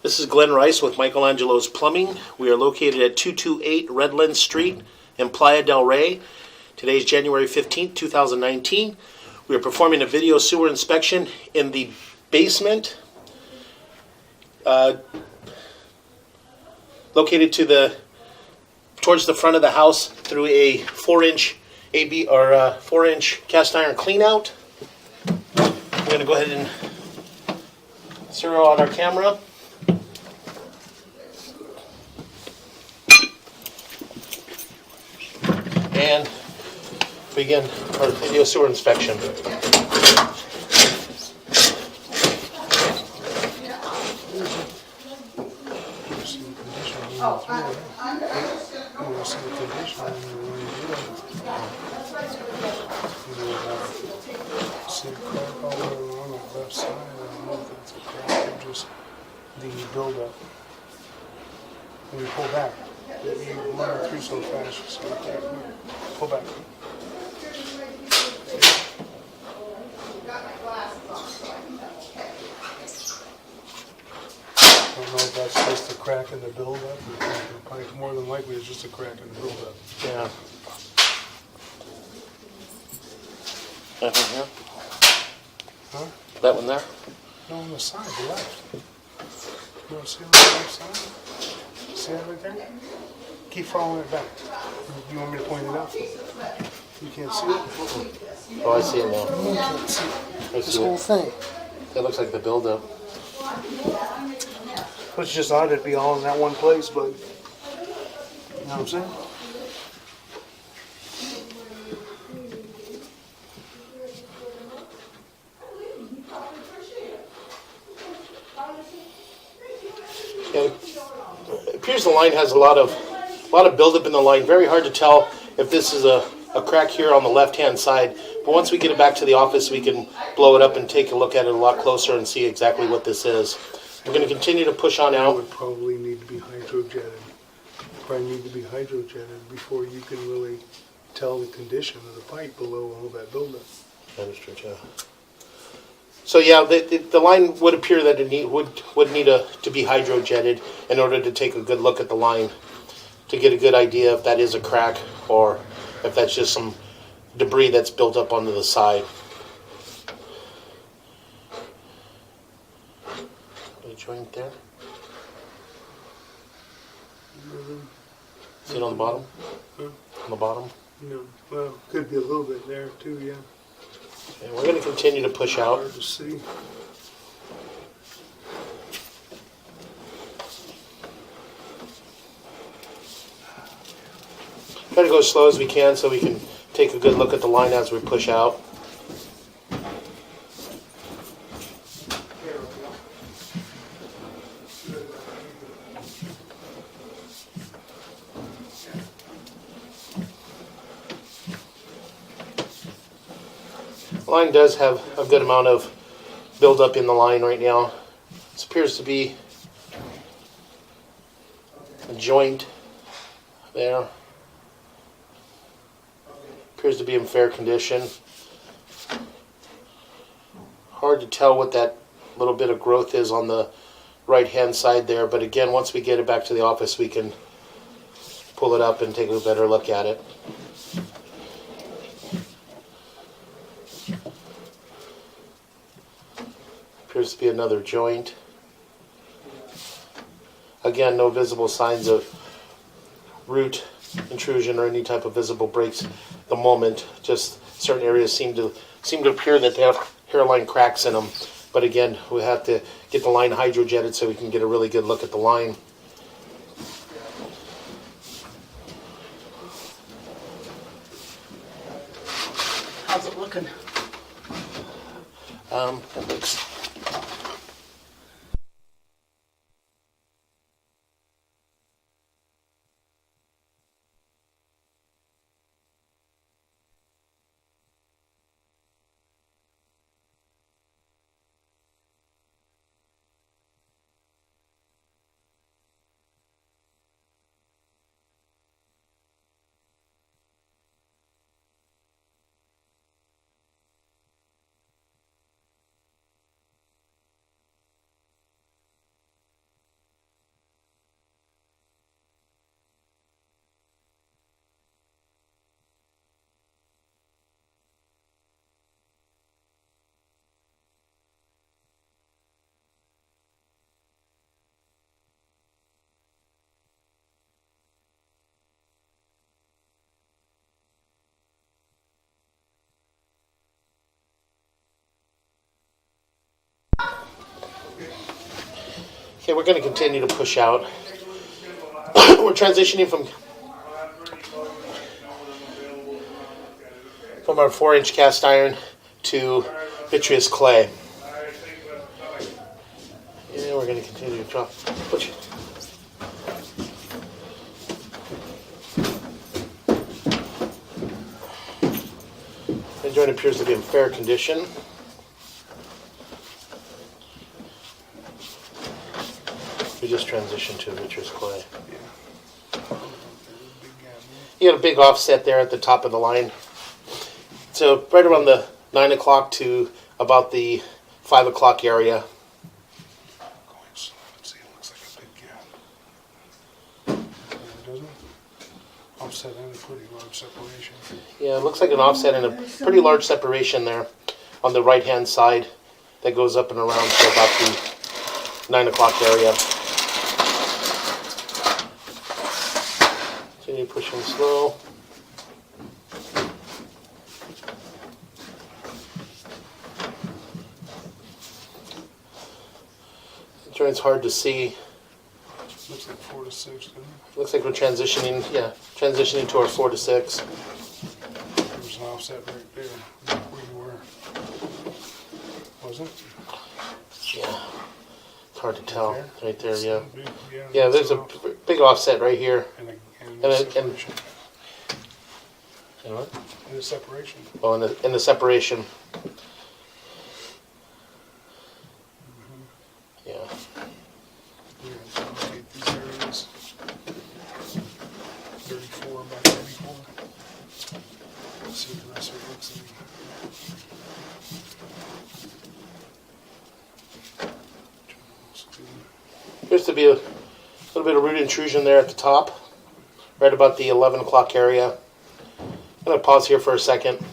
This is Glenn Rice with Michelangelo's Plumbing. We are located at 228 Redlands Street in Playa Del Rey. Today is January 15th, 2019. We are performing a video sewer inspection in the basement, located towards the front of the house through a 4-inch AB or 4-inch cast iron cleanout. We're going to go ahead and zero out our camera. And begin our video sewer inspection. See a crack all the way along the left side. I don't know if it's a crack or just the buildup. When you pull back, you run through so fast, you see what that. Pull back. I don't know if that's just a crack in the buildup, or probably more than likely it's just a crack in the buildup. Yeah. That one here? Huh? That one there? No, on the side, the left. You want to see on the left side? See that right there? Keep following it back. You want me to point it out? You can't see it? Oh, I see it now. You can't see I this see whole it. thing. That looks like the buildup. It's just odd it'd be all in that one place, but you know what I'm saying? It appears the line has a lot of buildup in the line. Very hard to tell if this is a crack here on the left-hand side. But once we get it back to the office, we can blow it up and take a look at it a lot closer and see exactly what this is. We're going to continue to push on It out. would probably need to be hydrojetted. Probably need to be hydrojetted before you can really tell the condition of the pipe below all that buildup. That is true, yeah. So yeah, the line would appear that it would need to be hydrojetted in order to take a good look at the line, to get a good idea if that is a crack or if that's just some debris that's built up onto the side. A joint there. See it on the bottom? Huh? On the bottom? No, well, could be a little bit there too, yeah. And we're going to continue to push out. Hard to see. Try to go as slow as we can so we can take a good look at the line as we push out. The line does have a good amount of buildup in the line right now. This appears to be a joint there. Appears to be in fair condition. Hard to tell what that little bit of growth is on the right hand side there, but again, once we get it back to the office, we can pull it up and take a better look at it. Appears to be another joint. Again, no visible signs of root intrusion or any type of visible breaks at the moment. Just certain areas seem to appear that they have hairline cracks in them. But again, we have to get the line hydrojetted so we can get a really good look at the line. How's it looking? It looks Okay, we're going to continue to push out. We're transitioning from our 4-inch cast iron to vitreous clay. And we're going to continue to drop. The joint appears to be in fair condition. We just transitioned to vitreous clay. You got a big offset there at the top of the line. So right around the 9 o'clock to about the 5 o'clock area. Let's see, it looks like a big gap. It doesn't? Offset and a pretty large separation. Yeah, it looks like an offset and a pretty large separation there on the right-hand side that goes up and around to about the 9 o'clock area. Continue pushing slow. The joint's hard to see. Looks like 4 to 6, doesn't it? Looks like we're transitioning to our 4 to 6. There's an offset right there, where you were. Wasn't? Yeah, it's hard to tell. There? Right there, yeah. Big, Yeah, there's a big offset right here. And And the it- separation. You know what? And the separation. Well, in the separation. Yeah. We're going to allocate these areas. 34 by 34. Let's see what the rest of it looks like. Appears to be a little bit of root intrusion there at the top, right about the 11 o'clock area. I'm going to pause here for a second. What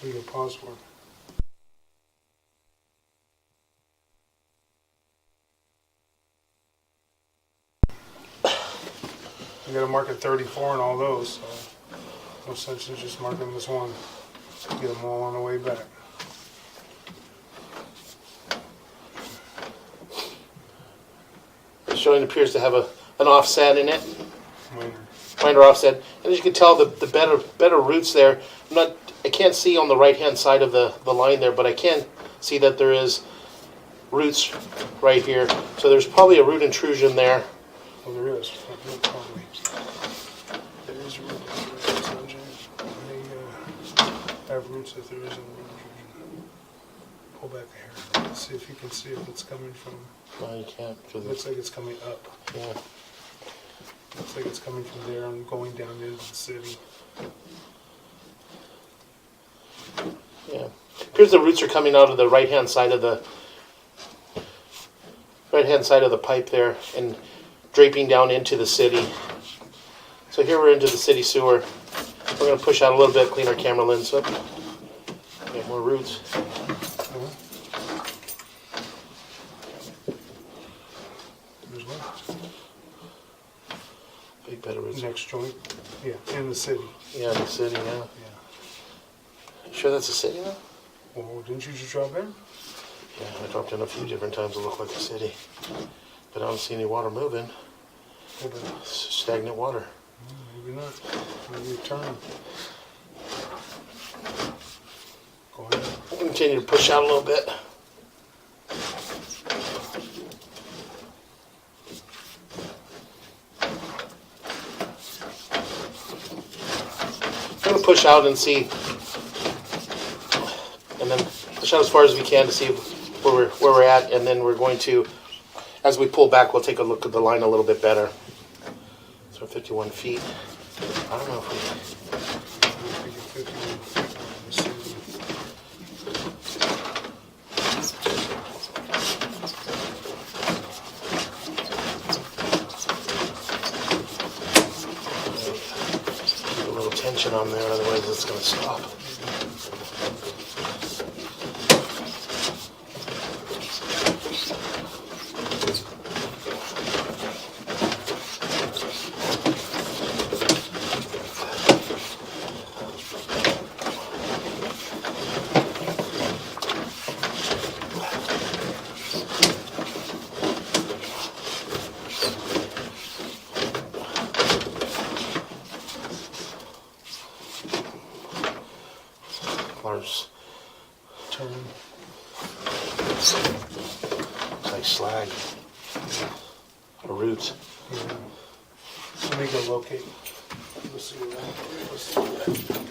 are you going to pause for? You got to mark it 34 and all those, so no sense in just marking this one. Get them all on the way back. The joint appears to have an offset in it, Minor. minor offset. And as you can tell, the better roots there. I can't see on the right-hand side of the line there, but I can see that there is roots right here. So there's probably a root intrusion there. Well, there is. Probably. There is root intrusion. They have roots if there is a root intrusion. Pull back the hair. See if you can see if it's coming from. No, you can't. Cause Looks like it's coming up. yeah. Looks like it's coming from there and going down into the city. Yeah. Appears the roots are coming out of the right-hand side of the pipe there and draping down into the city. So here we're into the city sewer. We're going to push out a little bit, clean our camera lens up. Get more roots. There's one. Big bed of roots. Next joint. Yeah, in the city. Yeah, in the city, yeah. Yeah. You sure that's a city now? Well, didn't you just drop in? Yeah, I dropped in a few different times to look like a city. But I don't see any water moving. Hold on. It's stagnant water. Maybe not. Maybe a turn. Go ahead. I'll continue to push out a little bit. I'm going to push out and see, and then push out as far as we can to see where we're at, and then we're going to, as we pull back, we'll take a look at the line a little bit better. So 51 feet. I don't know if a little tension on there, otherwise it's going to stop. tone. It's like slag. Or roots. Yeah. Let me go locate. Let's see what that. Let's see what that.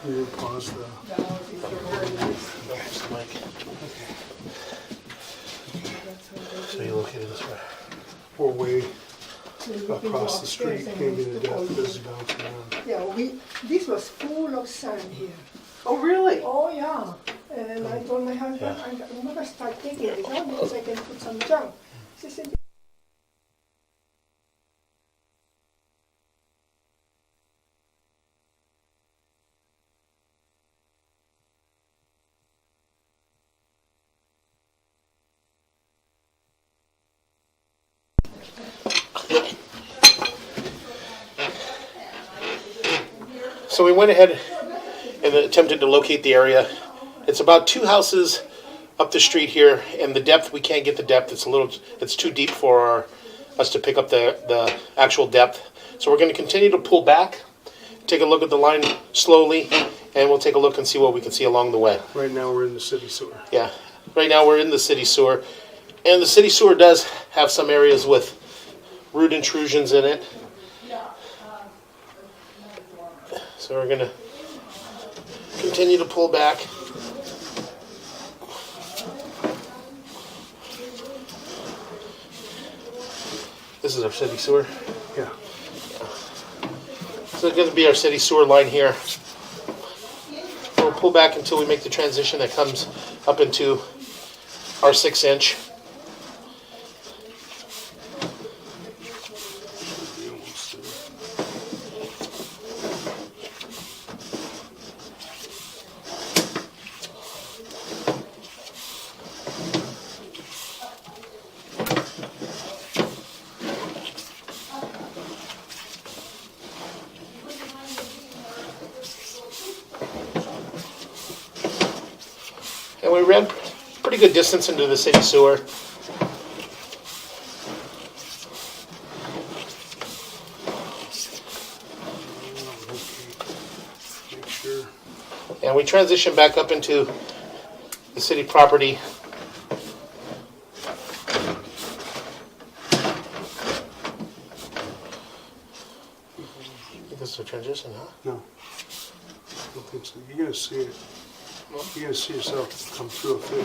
You didn't pause the. There's the mic. So you located this way. Or way across the street, maybe the depth is bouncing around. Yeah, this was full of sand here. Oh, really? Oh, yeah. And I told my husband, I'm gonna start taking this out because I can put some junk. She said, So we went ahead and attempted to locate the area. It's about 2 houses up the street here, and the depth, we can't get the depth. It's too deep for us to pick up the actual depth. So we're going to continue to pull back, take a look at the line slowly, and we'll take a look and see what we can see along the way. Right now we're in the city sewer. Yeah, right now we're in the city sewer, and the city sewer does have some areas with root intrusions in it. So we're going to continue to pull back. This is our city sewer. Yeah. So it's going to be our city sewer line here. We'll pull back until we make the transition that comes up into our 6-inch. And we ran pretty good distance into the city sewer. Make sure. And we transitioned back up into the city property. I think this is a transition, huh? No. I don't think so. You're gonna see it. You're gonna see yourself come through a fitting.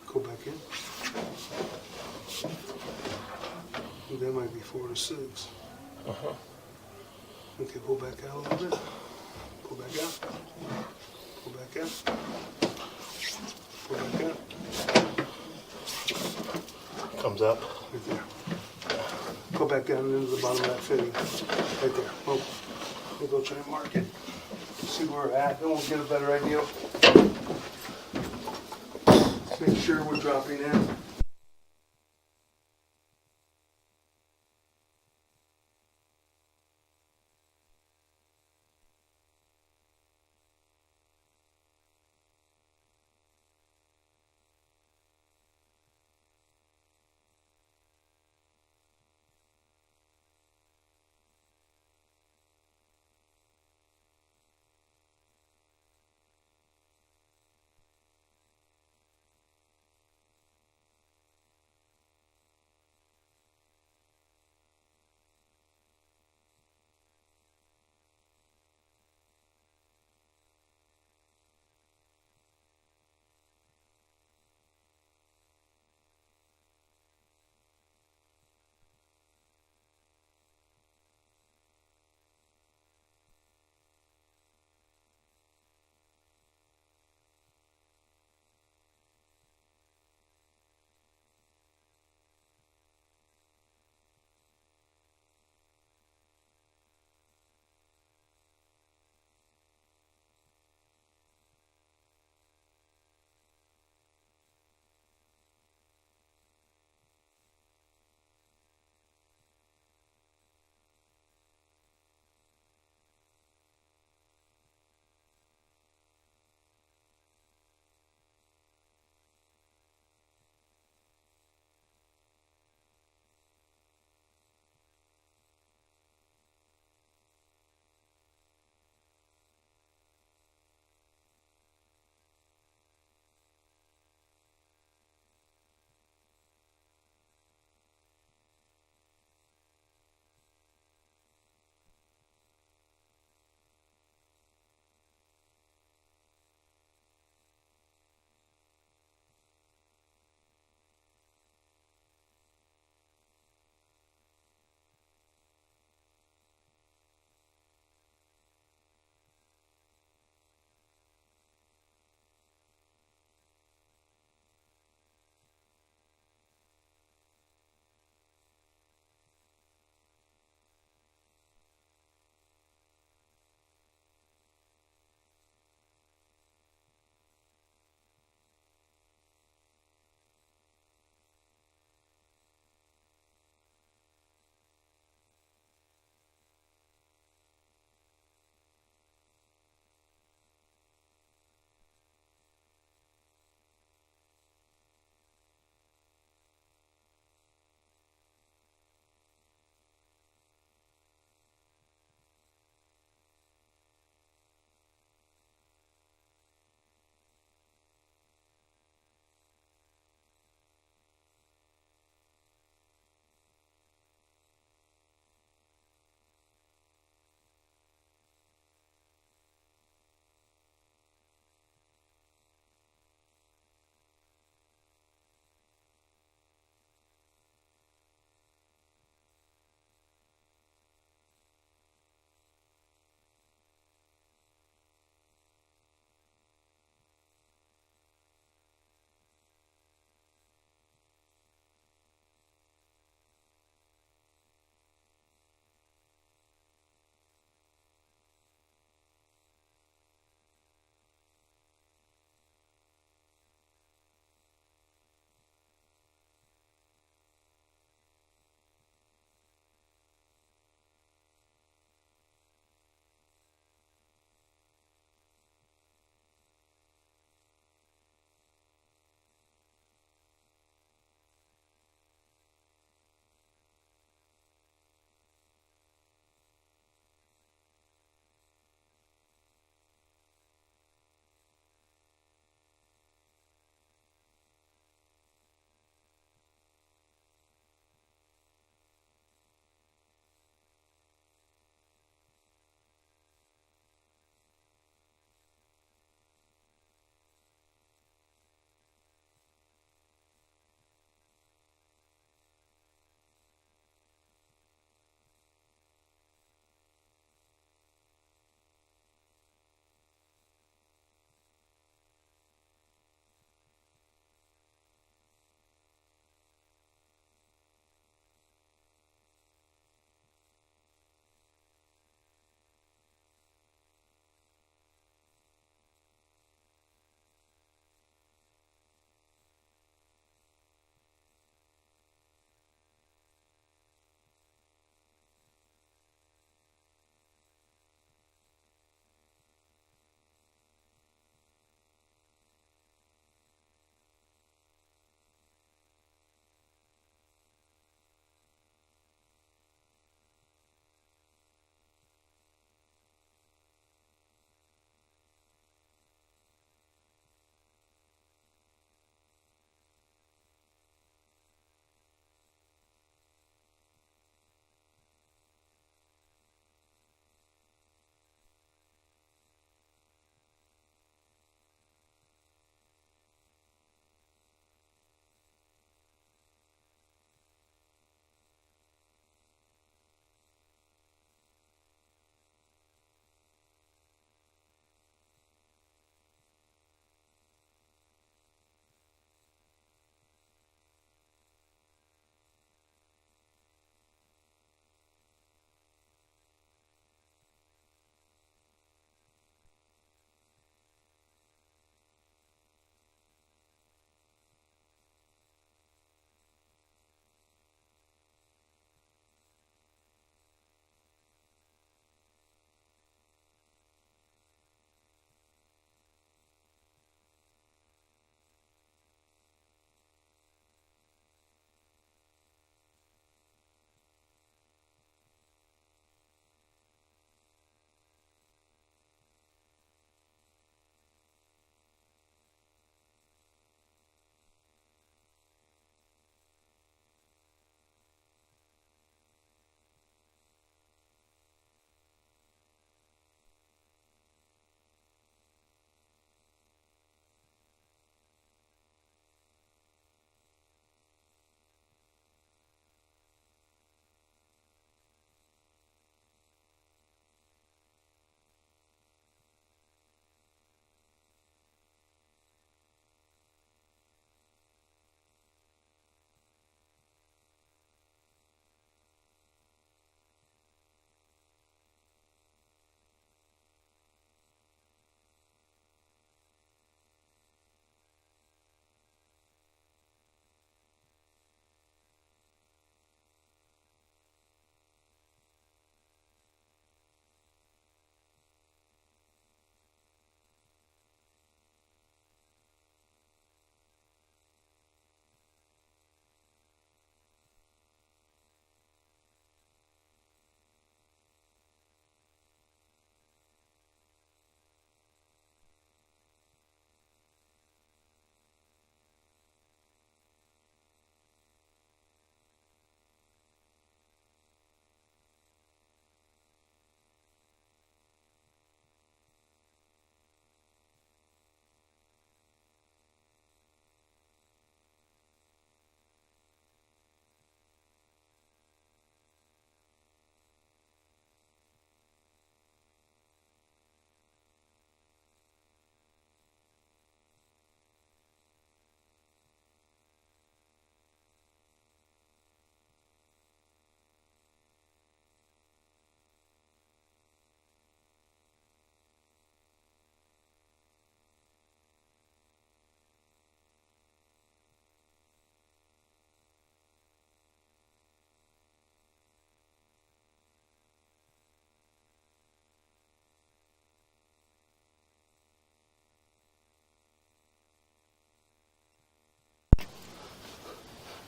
Go back in. That might be 4 to 6. Okay, pull back out a little bit. Pull back out. Pull back out. Pull back out. Comes up. Right there. Go back down into the bottom of that fitting. Right there. Oh, we'll go try and mark it. See where we're at. Then we'll get a better idea. Make sure we're dropping in.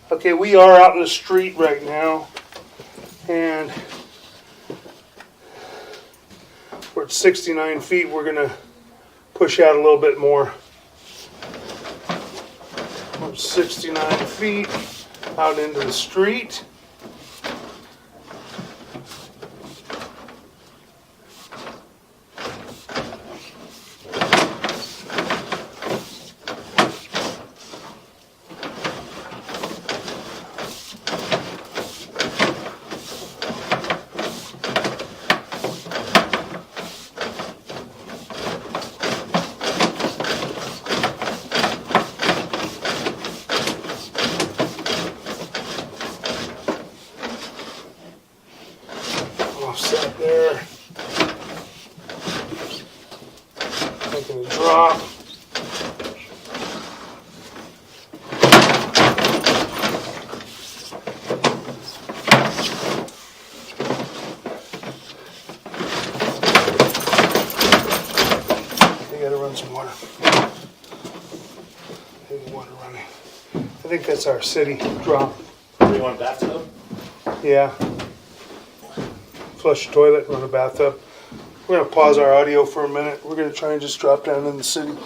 Okay, we are out in the street right now, and we're at 69 feet. We're gonna push out a little bit more. We're at 69 feet out into the street. Offset there. Making a drop. I gotta run some water. Maybe water running. I think that's our city drop. Do you want a bathtub? Yeah. Flush the toilet, run a bathtub. We're gonna pause our audio for a minute. We're gonna try and just drop down in the city.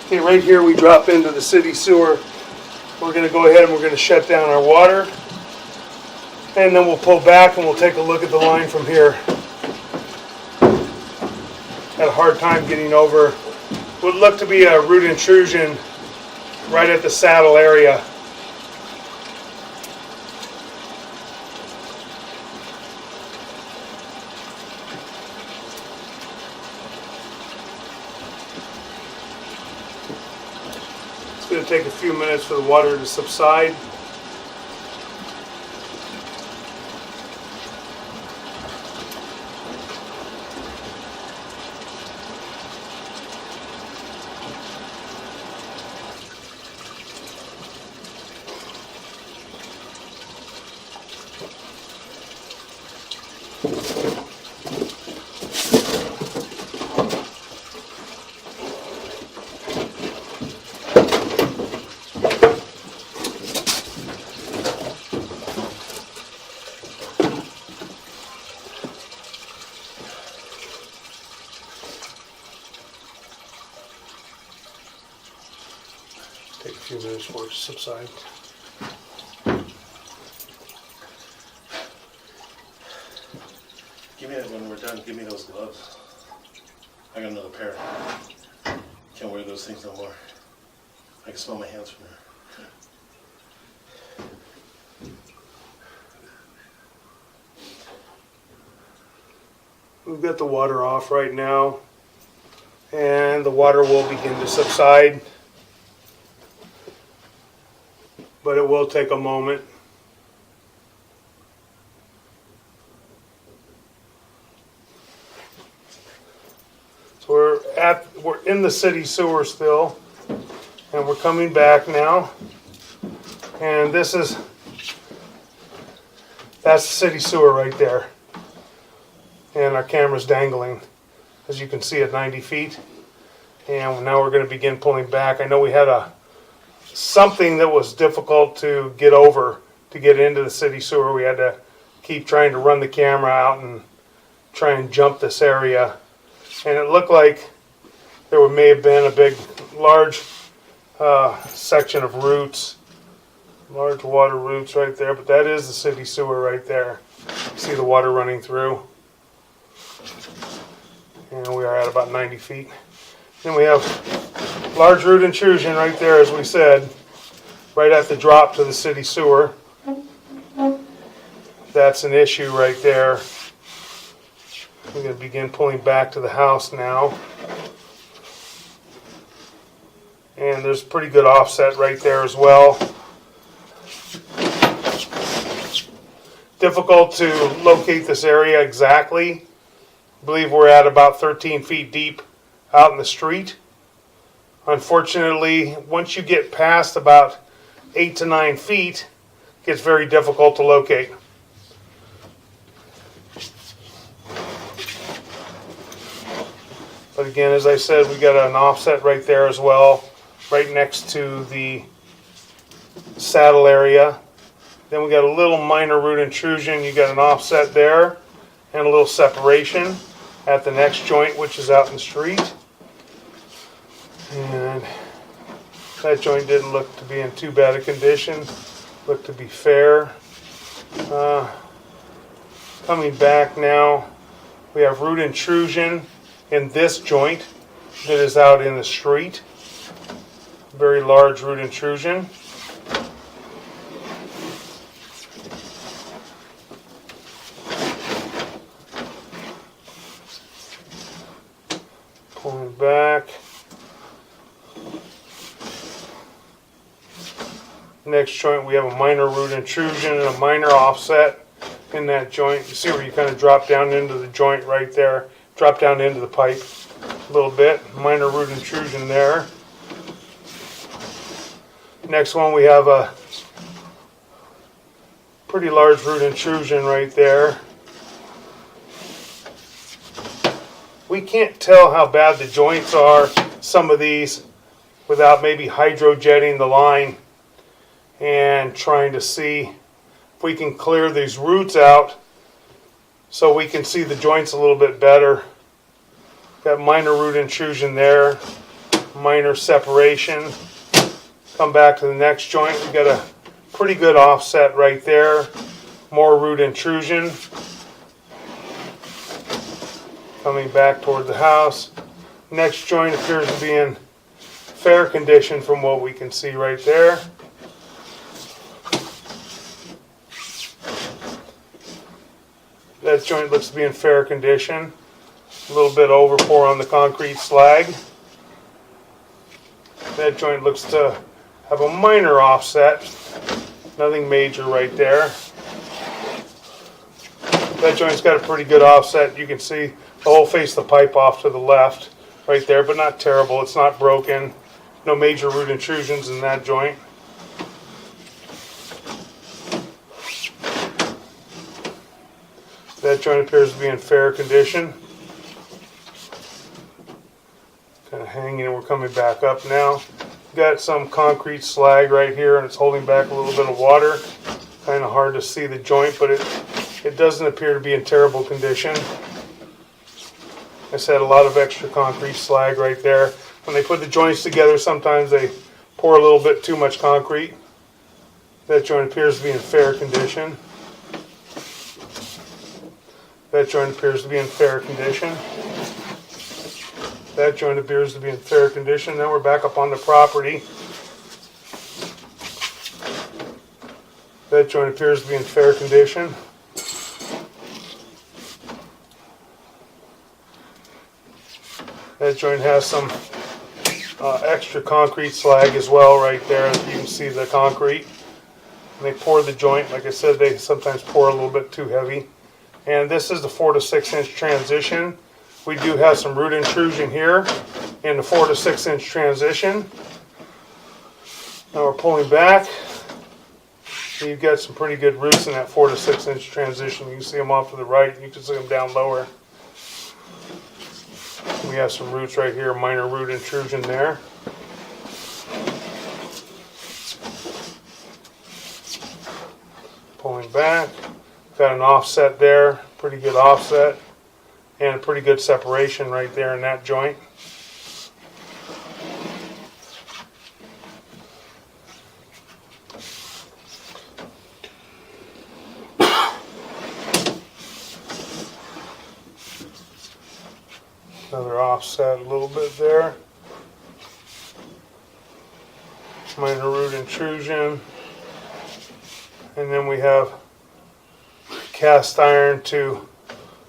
Okay, right here we drop into the city sewer. We're going to go ahead and we're going to shut down our water. And then we'll pull back and we'll take a look at the line from here. Had a hard time getting over what looked to be a root intrusion right at the saddle area. going to take a few minutes for the water to subside. Take a few minutes for it to subside. Give me that when we're done. Give me those gloves. I got another pair. Can't wear those things no more. I can smell my hands from here. We've got the water off right now, and the water will begin to subside, but it will take a moment. So we're in the city sewer still, and we're coming back now, and that's the city sewer right there. And our camera's dangling, as you can see, at 90 feet. And now we're going to begin pulling back. I know we had something that was difficult to get over to get into the city sewer. We had to keep trying to run the camera out and try and jump this area. And it looked like there may have been a large section of roots, large water roots right there. But that is the city sewer right there. See the water running through. And we are at about 90 feet. Then we have large root intrusion right there, as we said, right at the drop to the city sewer. That's an issue right there. We're going to begin pulling back to the house now. And there's pretty good offset right there as well. Difficult to locate this area exactly. I believe we're at about 13 feet deep out in the street. Unfortunately, once you get past about 8 to 9 feet, it gets very difficult to locate. But again, as I said, we got an offset right there as well, right next to the saddle area. Then we got a little minor root intrusion. You got an offset there and a little separation at the next joint, which is out in the street. And that joint didn't look to be in too bad a condition. Looked to be fair. Coming back now, we have root intrusion in this joint that is out in the street. Very large root intrusion. Pulling back. Next joint, we have a minor root intrusion and a minor offset in that joint. You see where you kind of drop down into the joint right there, drop down into the pipe a little bit. Minor root intrusion there. Next one, we have a pretty large root intrusion right there. We can't tell how bad the joints are, some of these, without maybe hydrojetting the line and trying to see if we can clear these roots out so we can see the joints a little bit better. Got minor root intrusion there, minor separation. Come back to the next joint. We got a pretty good offset right there. More root intrusion. Coming back toward the house. Next joint appears to be in fair condition from what we can see right there. That joint looks to be in fair condition. A little bit overpour on the concrete slag. That joint looks to have a minor offset, nothing major right there. That joint's got a pretty good offset. You can see the whole face of the pipe off to the left right there, but not terrible. It's not broken. No major root intrusions in that joint. That joint appears to be in fair condition. Kind of hanging, and we're coming back up now. Got some concrete slag right here, and it's holding back a little bit of water. Kind of hard to see the joint, but it doesn't appear to be in terrible condition. I said a lot of extra concrete slag right there. When they put the joints together, sometimes they pour a little bit too much concrete. That joint appears to be in fair condition. That joint appears to be in fair condition. That joint appears to be in fair condition. Now we're back up on the property. That joint appears to be in fair condition. That joint has some extra concrete slag as well right there. You can see the concrete. And they pour the joint. Like I said, they sometimes pour a little bit too heavy. And this is the 4 to 6 inch transition. We do have some root intrusion here in the 4 to 6 inch transition. Now we're pulling back. You've got some pretty good roots in that 4 to 6 inch transition. You can see them off to the right. You can see them down lower. We have some roots right here, minor root intrusion there. Pulling back. Got an offset there, pretty good offset, and a pretty good separation right there in that joint. Another offset a little bit there. Minor root intrusion. And then we have cast iron to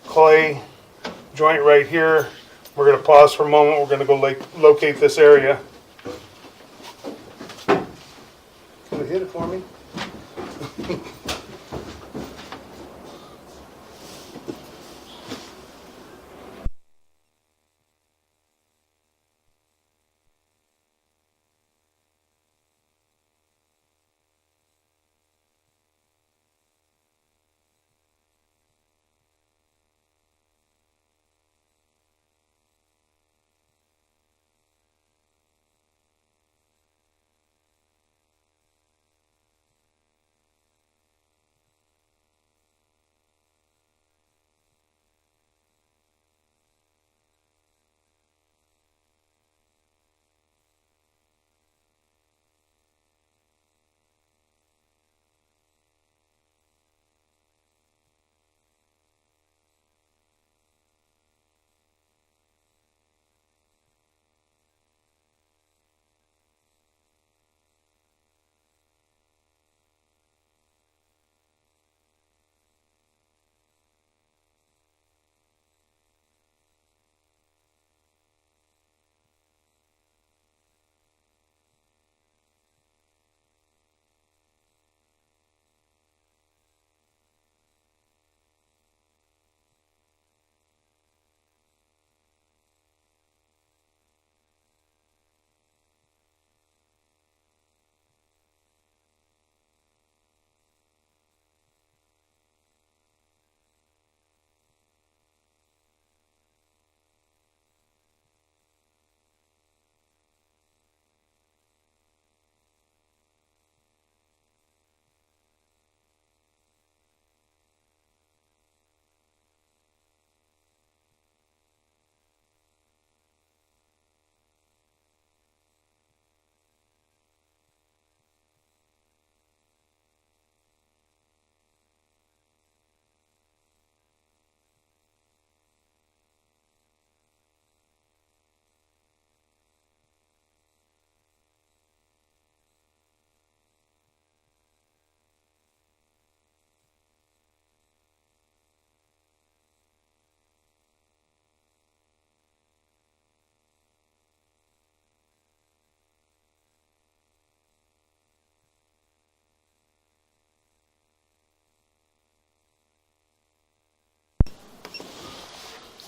clay joint right here. We're going to pause for a moment. We're going to go locate this area. Can you hit it for me?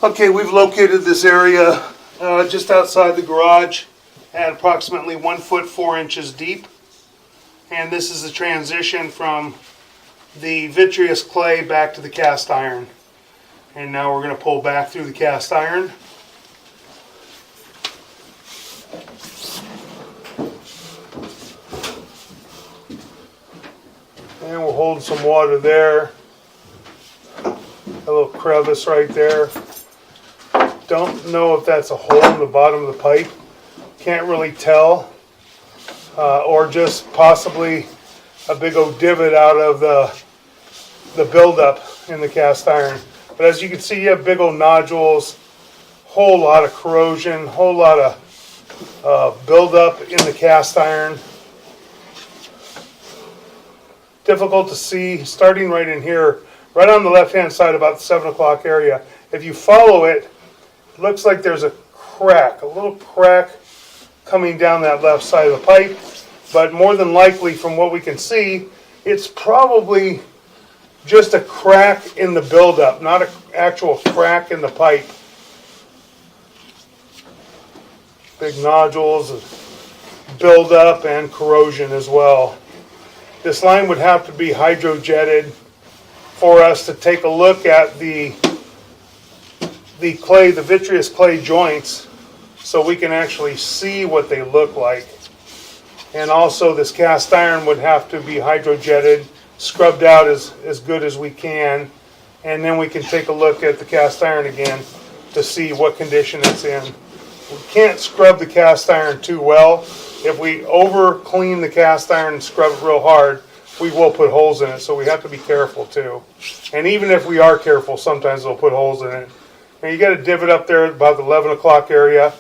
Okay, we've located this area just outside the garage at approximately 1 foot 4 inches deep. And this is the transition from the vitreous clay back to the cast iron. And now we're going to pull back through the cast iron. And we'll hold some water there. A little crevice right there. Don't know if that's a hole in the bottom of the pipe. Can't really tell. Or just possibly a big old divot out of the buildup in the cast iron. But as you can see, you have big old nodules, whole lot of corrosion, whole lot of buildup in the cast iron. Difficult to see, starting right in here, right on the left-hand side, about the 7 o'clock area. If you follow it, it looks like there's a crack, a little crack coming down that left side of the pipe. But more than likely, from what we can see, it's probably just a crack in the buildup, not an actual crack in the pipe. Big nodules, buildup, and corrosion as well. This line would have to be hydrojetted for us to take a look at the clay, the vitreous clay joints, so we can actually see what they look like. And also this cast iron would have to be hydrojetted, scrubbed out as good as we can, and then we can take a look at the cast iron again to see what condition it's in. We can't scrub the cast iron too well. If we over clean the cast iron and scrub it real hard, we will put holes in it, so we have to be careful too. And even if we are careful, sometimes we'll put holes in it. And you got a divot up there about the 11 o'clock area.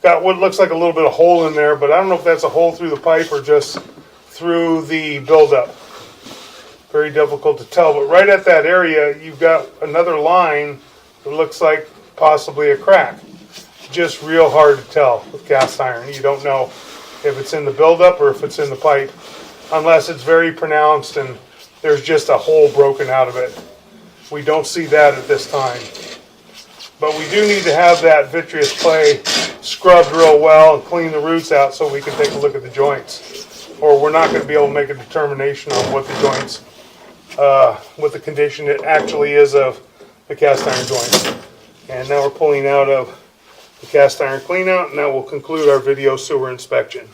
Got what looks like a little bit of hole in there, but I don't know if that's a hole through the pipe or just through the buildup. Very difficult to tell, but right at that area, you've got another line that looks like possibly a crack. Just real hard to tell with cast iron. You don't know if it's in the buildup or if it's in the pipe, unless it's very pronounced and there's just a hole broken out of it. We don't see that at this time. But we do need to have that vitreous clay scrubbed real well and clean the roots out so we can take a look at the joints. Or we're not going to be able to make a determination on what the joints, what the condition it actually is of the cast iron joints. And now we're pulling out of the cast iron clean out, and that will conclude our video sewer inspection.